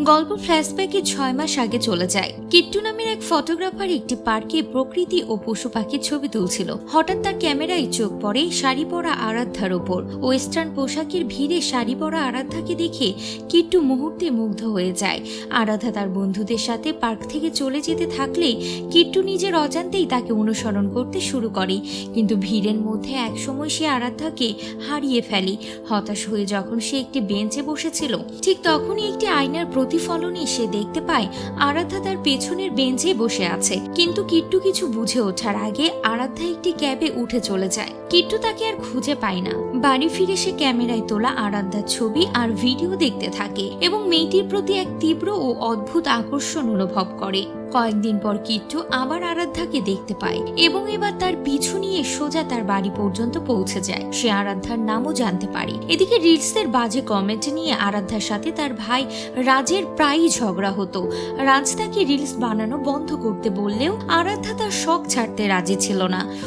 গল্প ফ্ল্যাশব্যাকে 6 মাস আগে চলে যায়। কিট্টু নামের এক ফটোগ্রাফার একটি পার্কে প্রকৃতি ও পশু পাখির ছবি তুলছিল। হঠাৎ তার ক্যামেরায় চোখ পড়ে শাড়ি পরা আরাধ্যার ওপর। ওয়েস্টার্ন পোশাকের ভিড়ে শাড়ি পরা আরাধ্যাকে দেখে কিট্টু মুহূর্তে মুগ্ধ হয়ে যায়। আরাধ্যা তার বন্ধুদের সাথে পার্ক থেকে চলে যেতে থাকলে কিট্টু নিজের অজান্তেই তাকে অনুসরণ করতে শুরু করে। কিন্তু ভিড়ের মধ্যে একসময় সে আরাধ্যাকে হারিয়ে ফেলে। হতাশ হয়ে যখন সে একটি বেঞ্চে বসেছিল, ঠিক তখনই একটি আয়নার প্রতিফলনে সে দেখতে পায় আরাধ্যা তার পেছনের বেঞ্চে বসে আছে। কিন্তু কিট্টু কিছু বুঝে ওঠার আগে আরাধ্যা একটি ক্যাবে উঠে চলে যায়। কিট্টু তাকে আর খুঁজে পায় না। বাড়ি ফিরে সে ক্যামেরায় তোলা আরাধ্যার ছবি আর ভিডিও দেখতে থাকে এবং মেয়েটির প্রতি এক তীব্র ও অদ্ভুত আকর্ষণ অনুভব করে। কয়েকদিন পর কিট্টু আবার আরাধ্যাকে দেখতে পায় এবং এবার তার পিছু নিয়ে সোজা তার বাড়ি পর্যন্ত পৌঁছে যায়। সে আরাধ্যার নামও জানতে পারে। এদিকে রিলসের বাজে কমেন্ট নিয়ে আরাধ্যার সাথে তার ভাই রাজের প্রায়ই ঝগড়া হতো। রাজ তাকে রিলস বানানো বন্ধ করতে বললেও আরাধ্যা তার শখ ছাড়তে রাজি ছিল না।